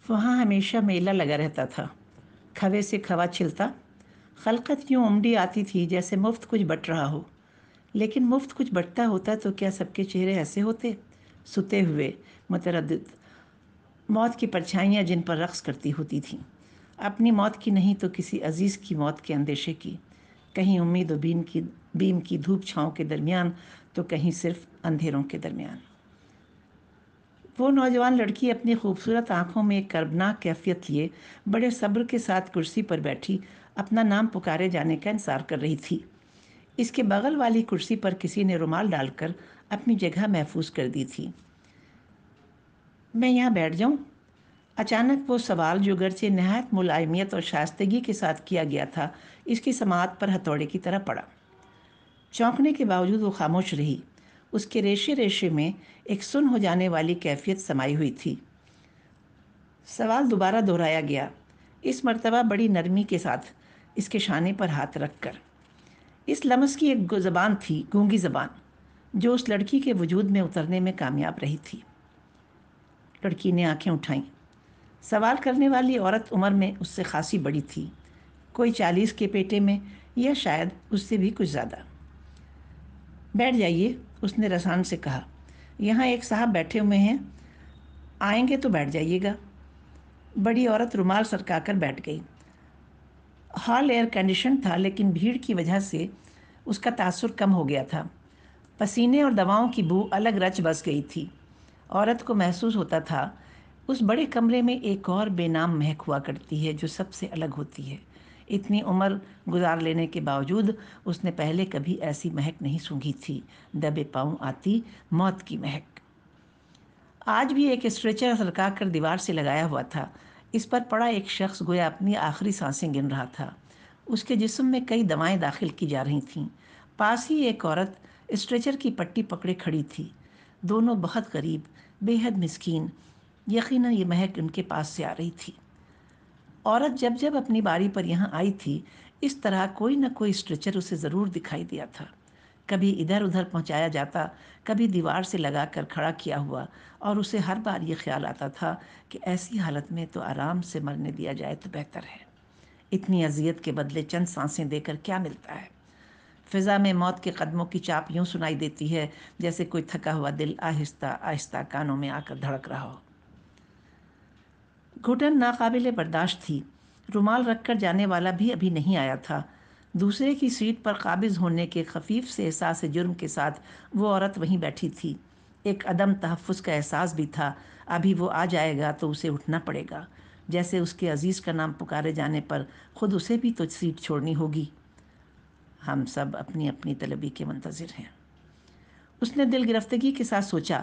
وہاں ہمیشہ میلہ لگا رہتا تھا، کھوے سے کھوا چھلتا، خلقت یوں امڈی آتی تھی جیسے مفت کچھ بٹ رہا ہو۔ لیکن مفت کچھ بٹتا ہوتا تو کیا سب کے چہرے ایسے ہوتے، ستے ہوئے، متردد، موت کی پرچھائیاں جن پر رقص کرتی ہوتی تھیں، اپنی موت کی نہیں تو کسی عزیز کی موت کے اندیشے کی، کہیں امید و بیم کی دھوپ چھاؤں کے درمیان تو کہیں صرف اندھیروں کے درمیان۔ وہ نوجوان لڑکی اپنی خوبصورت آنکھوں میں ایک کربناک کیفیت لیے بڑے صبر کے ساتھ کرسی پر بیٹھی اپنا نام پکارے جانے کا انتظار کر رہی تھی۔ اس کے بغل والی کرسی پر کسی نے رومال ڈال کر اپنی جگہ محفوظ کر دی تھی۔ میں یہاں بیٹھ جاؤں؟ اچانک وہ سوال، جو گرچہ نہایت ملائمیت اور شائستگی کے ساتھ کیا گیا تھا، اس کی سماعت پر ہتھوڑے کی طرح پڑا۔ چونکنے کے باوجود وہ خاموش رہی۔ اس کے ریشے ریشے میں ایک سن ہو جانے والی کیفیت سمائی ہوئی تھی۔ سوال دوبارہ دہرایا گیا، اس مرتبہ بڑی نرمی کے ساتھ، اس کے شانے پر ہاتھ رکھ کر۔ اس لمس کی ایک زبان تھی، گونگی زبان، جو اس لڑکی کے وجود میں اترنے میں کامیاب رہی تھی۔ لڑکی نے آنکھیں اٹھائیں۔ سوال کرنے والی عورت عمر میں اس سے خاصی بڑی تھی، کوئی 40 کے پیٹے میں یا شاید اس سے بھی کچھ زیادہ۔ بیٹھ جائیے، اس نے رسان سے کہا، یہاں ایک صاحب بیٹھے ہوئے ہیں، آئیں گے تو بیٹھ جائیے گا۔ بڑی عورت رومال سرکا کر بیٹھ گئی۔ ہال ایئر کنڈیشن تھا، لیکن بھیڑ کی وجہ سے اس کا تاثر کم ہو گیا تھا۔ پسینے اور دواؤں کی بو الگ رچ بس گئی تھی۔ عورت کو محسوس ہوتا تھا اس بڑے کمرے میں ایک اور بے نام مہک ہوا کرتی ہے جو سب سے الگ ہوتی ہے۔ اتنی عمر گزار لینے کے باوجود اس نے پہلے کبھی ایسی مہک نہیں سونگھی تھی، دبے پاؤں آتی موت کی مہک۔ آج بھی ایک اسٹریچر سرکا کر دیوار سے لگایا ہوا تھا۔ اس پر پڑا ایک شخص گویا اپنی آخری سانسیں گن رہا تھا۔ اس کے جسم میں کئی دوائیں داخل کی جا رہی تھیں۔ پاس ہی ایک عورت اسٹریچر کی پٹی پکڑے کھڑی تھی۔ دونوں بہت غریب، بے حد مسکین۔ یقیناً یہ مہک ان کے پاس سے آ رہی تھی۔ عورت جب جب اپنی باری پر یہاں آئی تھی، اس طرح کوئی نہ کوئی اسٹریچر اسے ضرور دکھائی دیا تھا۔ کبھی ادھر ادھر پہنچایا جاتا، کبھی دیوار سے لگا کر کھڑا کیا ہوا، اور اسے ہر بار یہ خیال آتا تھا کہ ایسی حالت میں تو آرام سے مرنے دیا جائے تو بہتر ہے۔ اتنی اذیت کے بدلے چند سانسیں دے کر کیا ملتا ہے؟ فضا میں موت کے قدموں کی چاپ یوں سنائی دیتی ہے جیسے کوئی تھکا ہوا دل آہستہ آہستہ کانوں میں آ کر دھڑک رہا ہو۔ گھٹن ناقابل برداشت تھی۔ رومال رکھ کر جانے والا بھی ابھی نہیں آیا تھا۔ دوسرے کی سیٹ پر قابض ہونے کے خفیف سے احساس جرم کے ساتھ وہ عورت وہیں بیٹھی تھی۔ ایک عدم تحفظ کا احساس بھی تھا، ابھی وہ آ جائے گا تو اسے اٹھنا پڑے گا، جیسے اس کے عزیز کا نام پکارے جانے پر خود اسے بھی تو سیٹ چھوڑنی ہوگی۔ ہم سب اپنی اپنی طلبی کے منتظر ہیں، اس نے دل گرفتگی کے ساتھ سوچا۔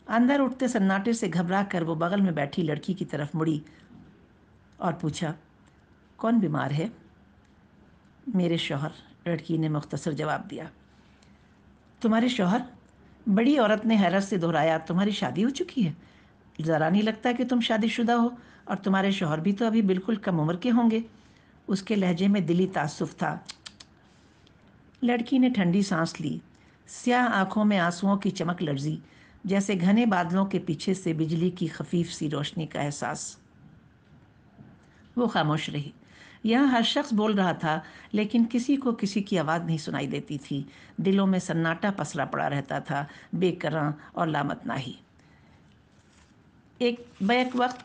اندر اٹھتے سناٹے سے گھبرا کر وہ بغل میں بیٹھی لڑکی کی طرف مڑی اور پوچھا، کون بیمار ہے؟ میرے شوہر، لڑکی نے مختصر جواب دیا۔ تمہارے شوہر؟ بڑی عورت نے حیرت سے دہرایا، تمہاری شادی ہو چکی ہے؟ ذرا نہیں لگتا کہ تم شادی شدہ ہو، اور تمہارے شوہر بھی تو ابھی بالکل کم عمر کے ہوں گے۔ اس کے لہجے میں دلی تعصف تھا۔ لڑکی نے ٹھنڈی سانس لی۔ سیاہ آنکھوں میں آنسوؤں کی چمک لرزی، جیسے گھنے بادلوں کے پیچھے سے بجلی کی خفیف سی روشنی کا احساس۔ وہ خاموش رہی۔ یہاں ہر شخص بول رہا تھا، لیکن کسی کو کسی کی آواز نہیں سنائی دیتی تھی۔ دلوں میں سناٹا پسرا پڑا رہتا تھا، بے کراں اور لامتناہی۔ بیک وقت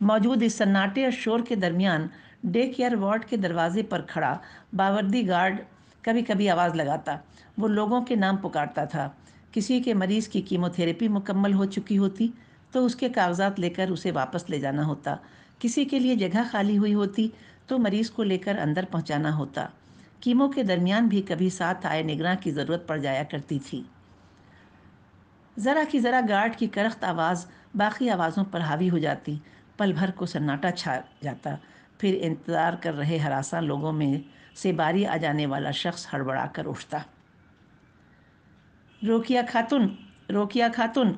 موجود اس سناٹے اور شور کے درمیان ڈے کیئر وارڈ کے دروازے پر کھڑا باوردی گارڈ کبھی کبھی آواز لگاتا۔ وہ لوگوں کے نام پکارتا تھا۔ کسی کے مریض کی کیمو تھراپی مکمل ہو چکی ہوتی تو اس کے کاغذات لے کر اسے واپس لے جانا ہوتا۔ کسی کے لیے جگہ خالی ہوئی ہوتی تو مریض کو لے کر اندر پہنچانا ہوتا۔ کیمو کے درمیان بھی کبھی ساتھ آئے نگراں کی ضرورت پڑ جایا کرتی تھی۔ ذرا کی ذرا گارڈ کی کرخت آواز باقی آوازوں پر حاوی ہو جاتی، پل بھر کو سناٹا چھا جاتا، پھر انتظار کر رہے ہراساں لوگوں میں سے باری آ جانے والا شخص ہڑبڑا کر اٹھتا۔ روکیا خاتون، روکیا خاتون،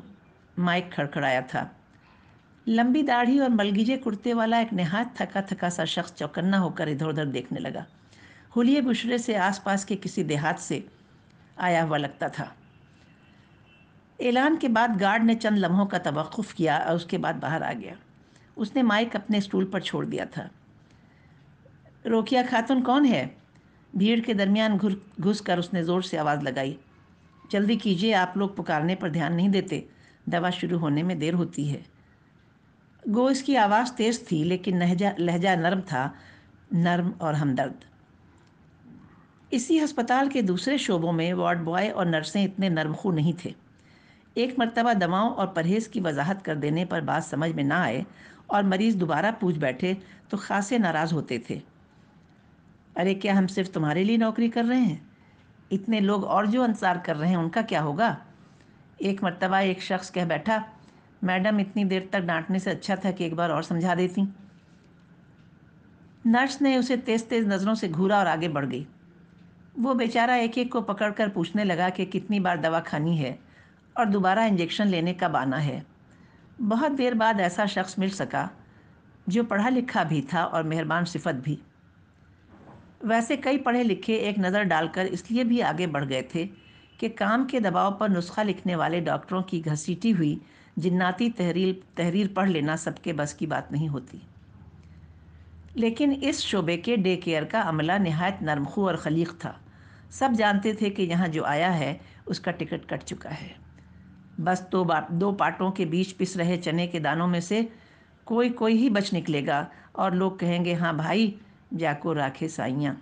مائک کھڑکھڑایا تھا۔ لمبی داڑھی اور ملگیجے کرتے والا ایک نہایت تھکا تھکا سا شخص چوکنا ہو کر ادھر ادھر دیکھنے لگا۔ حلیے بشرے سے آس پاس کے کسی دیہات سے آیا ہوا لگتا تھا۔ اعلان کے بعد گارڈ نے چند لمحوں کا توقف کیا اور اس کے بعد باہر آ گیا۔ اس نے مائک اپنے اسٹول پر چھوڑ دیا تھا۔ روکیا خاتون کون ہے؟ بھیڑ کے درمیان گھس کر اس نے زور سے آواز لگائی۔ جلدی کیجیے، آپ لوگ پکارنے پر دھیان نہیں دیتے، دوا شروع ہونے میں دیر ہوتی ہے۔ گو اس کی آواز تیز تھی لیکن لہجہ نرم تھا، نرم اور ہمدرد۔ اسی ہسپتال کے دوسرے شعبوں میں وارڈ بوائے اور نرسیں اتنے نرم خو نہیں تھے۔ ایک مرتبہ دواؤں اور پرہیز کی وضاحت کر دینے پر بات سمجھ میں نہ آئے اور مریض دوبارہ پوچھ بیٹھے تو خاصے ناراض ہوتے تھے۔ ارے کیا ہم صرف تمہارے لیے نوکری کر رہے ہیں؟ اتنے لوگ اور جو انتظار کر رہے ہیں ان کا کیا ہوگا؟ ایک مرتبہ ایک شخص کہہ بیٹھا، میڈم اتنی دیر تک ڈانٹنے سے اچھا تھا کہ ایک بار اور سمجھا دیتی۔ نرس نے اسے تیز تیز نظروں سے گھورا اور آگے بڑھ گئی۔ وہ بیچارہ ایک ایک کو پکڑ کر پوچھنے لگا کہ کتنی بار دوا کھانی ہے اور دوبارہ انجیکشن لینے کب آنا ہے۔ بہت دیر بعد ایسا شخص مل سکا جو پڑھا لکھا بھی تھا اور مہربان صفت بھی۔ ویسے کئی پڑھے لکھے ایک نظر ڈال کر اس لیے بھی آگے بڑھ گئے تھے کہ کام کے دباؤ پر نسخہ لکھنے والے ڈاکٹروں کی گھسیٹی ہوئی جناتی تحریر پڑھ لینا سب کے بس کی بات نہیں ہوتی۔ لیکن اس شعبے کے ڈے کیئر کا عملہ نہایت نرم خو اور خلیق تھا۔ سب جانتے تھے کہ یہاں جو آیا ہے اس کا ٹکٹ کٹ چکا ہے۔ بس دو پاٹوں کے بیچ پس رہے چنے کے دانوں میں سے کوئی ہی بچ نکلے گا اور لوگ کہیں گے، ہاں بھائی جا کو راکھے سائیاں۔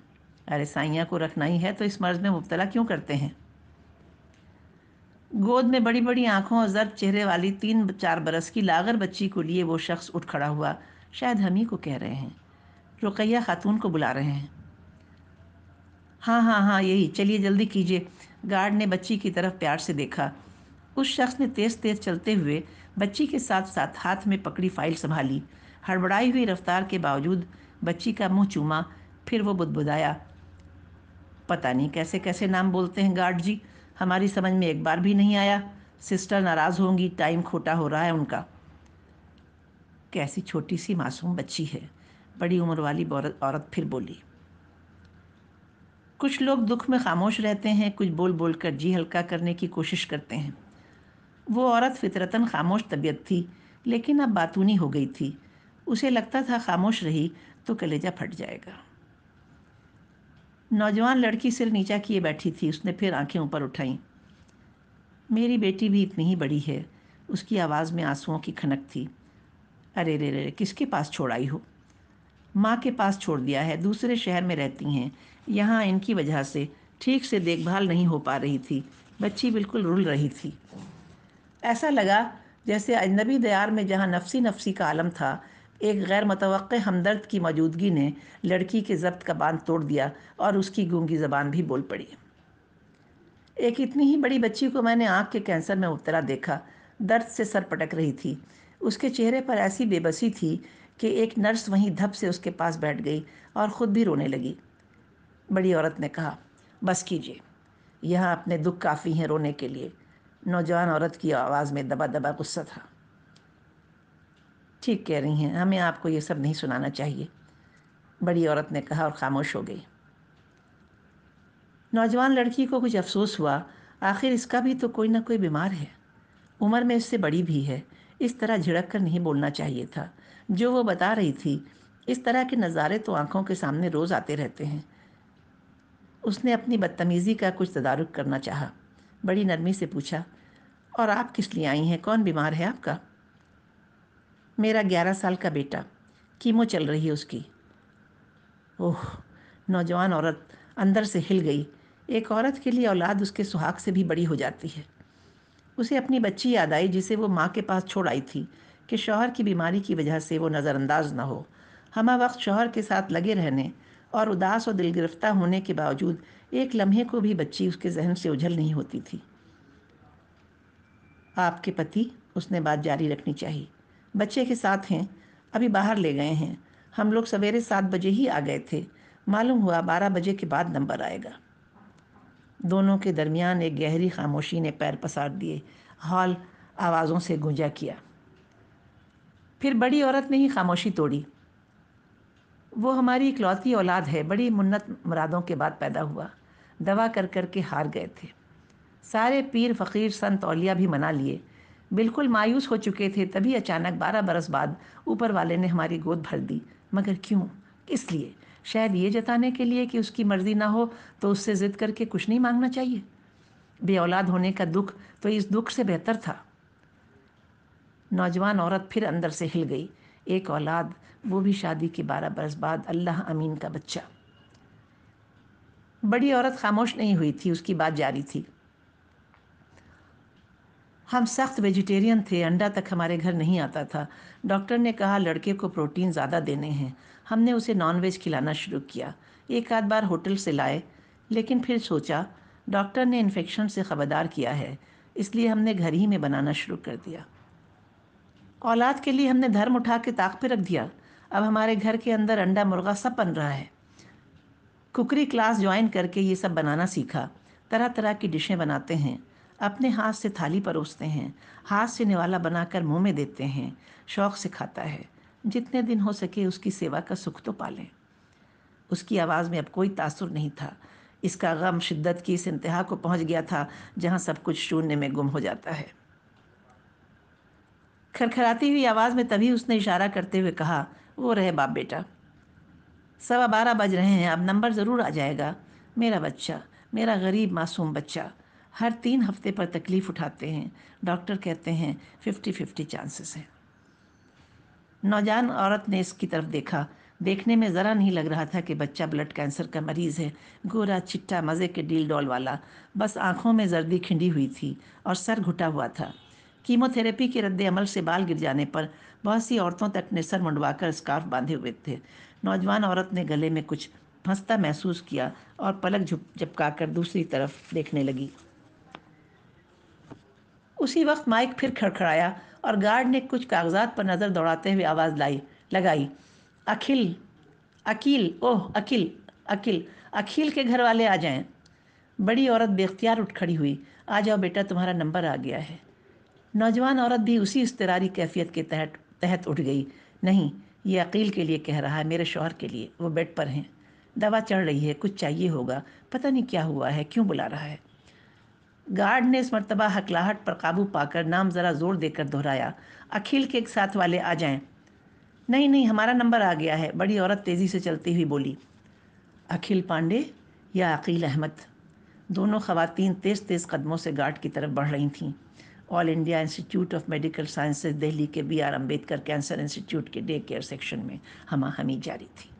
ارے سائیاں کو رکھنا ہی ہے تو اس مرض میں مبتلا کیوں کرتے ہیں؟ گود میں بڑی بڑی آنکھوں اور زرد چہرے والی 3-4 برس کی لاغر بچی کو لیے وہ شخص اٹھ کھڑا ہوا۔ شاید ہم ہی کو کہہ رہے ہیں، رقیہ خاتون کو بلا رہے ہیں۔ ہاں یہی، چلیے جلدی کیجیے۔ گارڈ نے بچی کی طرف پیار سے دیکھا۔ اس شخص نے تیز تیز چلتے ہوئے بچی کے ساتھ ساتھ ہاتھ میں پکڑی فائل سنبھالی۔ ہڑبڑائی ہوئی رفتار کے باوجود بچی کا منہ چوما، پھر وہ بدبدایا، پتہ نہیں کیسے کیسے نام بولتے ہیں گارڈ جی، ہماری سمجھ میں ایک بار بھی نہیں آیا۔ سسٹر ناراض ہوں گی، ٹائم کھوٹا ہو رہا ہے ان کا۔ کیسی چھوٹی سی معصوم بچی ہے، بڑی عمر والی عورت پھر بولی۔ کچھ لوگ دکھ میں خاموش رہتے ہیں، کچھ بول بول کر جی ہلکا کرنے کی کوشش کرتے ہیں۔ وہ عورت فطرتاً خاموش طبیعت تھی لیکن اب باتونی ہو گئی تھی۔ اسے لگتا تھا خاموش رہی تو کلیجہ پھٹ جائے گا۔ نوجوان لڑکی سر نیچا کیے بیٹھی تھی، اس نے پھر آنکھیں اوپر اٹھائیں۔ میری بیٹی بھی اتنی ہی بڑی ہے، اس کی آواز میں آنسوؤں کی کھنک تھی۔ ارے رے، کس کے پاس چھوڑ آئی ہو؟ ماں کے پاس چھوڑ دیا ہے، دوسرے شہر میں رہتی ہیں، یہاں ان کی وجہ سے ٹھیک سے دیکھ بھال نہیں ہو پا رہی تھی۔ بچی بالکل رل رہی تھی۔ ایسا لگا جیسے اجنبی دیار میں جہاں نفسی نفسی کا عالم تھا، ایک غیر متوقع ہمدرد کی موجودگی نے لڑکی کے ضبط کا باندھ توڑ دیا اور اس کی گونگی زبان بھی بول پڑی۔ ایک اتنی ہی بڑی بچی کو میں نے آنکھ کے کینسر میں مبتلا دیکھا، درد سے سر پٹک رہی تھی۔ اس کے چہرے پر ایسی بے بسی تھی کہ ایک نرس وہیں دھپ سے اس کے پاس بیٹھ گئی اور خود بھی رونے لگی۔ بڑی عورت نے کہا، بس کیجیے، یہاں اپنے دکھ کافی ہیں رونے کے لیے۔ نوجوان عورت کی آواز میں دبا دبا غصہ تھا۔ ٹھیک کہہ رہی ہیں، ہمیں آپ کو یہ سب نہیں سنانا چاہیے، بڑی عورت نے کہا اور خاموش ہو گئی۔ نوجوان لڑکی کو کچھ افسوس ہوا، آخر اس کا بھی تو کوئی نہ کوئی بیمار ہے، عمر میں اس سے بڑی بھی ہے، اس طرح جھڑک کر نہیں بولنا چاہیے تھا۔ جو وہ بتا رہی تھی، اس طرح کے نظارے تو آنکھوں کے سامنے روز آتے رہتے ہیں۔ اس نے اپنی بدتمیزی کا کچھ تدارک کرنا چاہا، بڑی نرمی سے پوچھا، اور آپ کس لیے آئی ہیں؟ کون بیمار ہے آپ کا؟ میرا 11 سال کا بیٹا، کیمو چل رہی ہے اس کی۔ اوہ! نوجوان عورت اندر سے ہل گئی۔ ایک عورت کے لیے اولاد اس کے سہاگ سے بھی بڑی ہو جاتی ہے۔ اسے اپنی بچی یاد آئی جسے وہ ماں کے پاس چھوڑ آئی تھی کہ شوہر کی بیماری کی وجہ سے وہ نظر انداز نہ ہو۔ ہمہ وقت شوہر کے ساتھ لگے رہنے اور اداس اور دل گرفتہ ہونے کے باوجود ایک لمحے کو بھی بچی اس کے ذہن سے اوجھل نہیں ہوتی تھی۔ آپ کے پتی؟ اس نے بات جاری رکھنی چاہی۔ بچے کے ساتھ ہیں، ابھی باہر لے گئے ہیں، ہم لوگ سویرے 7 بجے ہی آ گئے تھے، معلوم ہوا 12 بجے کے بعد نمبر آئے گا۔ دونوں کے درمیان ایک گہری خاموشی نے پیر پسار دیے، ہال آوازوں سے گونجا کیا۔ پھر بڑی عورت نے ہی خاموشی توڑی۔ وہ ہماری اکلوتی اولاد ہے، بڑی منت مرادوں کے بعد پیدا ہوا، دوا کر کر کے ہار گئے تھے، سارے پیر فقیر سنت اولیاء بھی منا لیے، بالکل مایوس ہو چکے تھے، تبھی اچانک 12 برس بعد اوپر والے نے ہماری گود بھر دی۔ مگر کیوں؟ کس لیے؟ شاید یہ جتانے کے لیے کہ اس کی مرضی نہ ہو تو اس سے ضد کر کے کچھ نہیں مانگنا چاہیے۔ بے اولاد ہونے کا دکھ تو اس دکھ سے بہتر تھا۔ نوجوان عورت پھر اندر سے ہل گئی۔ ایک اولاد، وہ بھی شادی کے 12 برس بعد، اللہ امین کا بچہ۔ بڑی عورت خاموش نہیں ہوئی تھی، اس کی بات جاری تھی۔ ہم سخت ویجیٹیرین تھے، انڈا تک ہمارے گھر نہیں آتا تھا۔ ڈاکٹر نے کہا لڑکے کو پروٹین زیادہ دینے ہیں۔ ہم نے اسے نان ویج کھلانا شروع کیا، ایک آدھ بار ہوٹل سے لائے، لیکن پھر سوچا ڈاکٹر نے انفیکشن سے خبردار کیا ہے، اس لیے ہم نے گھر ہی میں بنانا شروع کر دیا۔ اولاد کے لیے ہم نے دھرم اٹھا کے طاق پہ رکھ دیا۔ اب ہمارے گھر کے اندر انڈا مرغا سب بن رہا ہے۔ کوکری کلاس جوائن کر کے یہ سب بنانا سیکھا۔ طرح طرح کی ڈشیں بناتے ہیں، اپنے ہاتھ سے تھالی پروستے ہیں، ہاتھ سے نوالا بنا کر منہ میں دیتے ہیں، شوق سے کھاتا ہے۔ جتنے دن ہو سکے اس کی سیوا کا سکھ تو پالیں۔ اس کی آواز میں اب کوئی تاثر نہیں تھا۔ اس کا غم شدت کی اس انتہا کو پہنچ گیا تھا جہاں سب کچھ شونیہ میں گم ہو جاتا ہے۔ کھرکھراتی ہوئی آواز میں تبھی اس نے اشارہ کرتے ہوئے کہا، وہ رہے باپ بیٹا۔ 12:15 بج رہے ہیں، اب نمبر ضرور آ جائے گا۔ میرا بچہ، میرا غریب معصوم بچہ، ہر 3 ہفتے پر تکلیف اٹھاتے ہیں، ڈاکٹر کہتے ہیں 50-50 چانسز ہیں۔ نوجوان عورت نے اس کی طرف دیکھا۔ دیکھنے میں ذرا نہیں لگ رہا تھا کہ بچہ بلڈ کینسر کا مریض ہے۔ گورا چٹا مزے کے ڈیل ڈول والا، بس آنکھوں میں زردی کھنڈی ہوئی تھی اور سر گھٹا ہوا تھا۔ کیمو تھراپی کے رد عمل سے بال گر جانے پر بہت سی عورتوں تک نے سر منڈوا کر اسکارف باندھے ہوئے تھے۔ نوجوان عورت نے گلے میں کچھ پھنستا محسوس کیا اور پلک جھپکا کر دوسری طرف دیکھنے لگی۔ اسی وقت مائک پھر کھڑکھڑایا اور گارڈ نے کچھ کاغذات پر نظر دوڑاتے ہوئے آواز لگائی، اکھل، اکیل، اوہ اکھل، اکھل، اکھل کے گھر والے آ جائیں۔ بڑی عورت بے اختیار اٹھ کھڑی ہوئی۔ آ جاؤ بیٹا، تمہارا نمبر آ گیا ہے۔ نوجوان عورت بھی اسی اضطراری کیفیت کے تحت اٹھ گئی۔ نہیں، یہ عقیل کے لیے کہہ رہا ہے، میرے شوہر کے لیے، وہ بیڈ پر ہیں، دوا چڑھ رہی ہے، کچھ چاہیے ہوگا، پتہ نہیں کیا ہوا ہے، کیوں بلا رہا ہے۔ گارڈ نے اس مرتبہ ہکلاہٹ پر قابو پا کر نام ذرا زور دے کر دہرایا، اکھل کے ساتھ والے آ جائیں۔ نہیں نہیں، ہمارا نمبر آ گیا ہے، بڑی عورت تیزی سے چلتی ہوئی بولی۔ اکھل پانڈے یا عقیل احمد؟ دونوں خواتین تیز تیز قدموں سے گارڈ کی طرف بڑھ رہی تھیں۔ All India institute of medical sciences Delhi کے B R Ambedkar cancer institute کے ڈے کیئر سیکشن میں ہمہ ہمی جاری تھی۔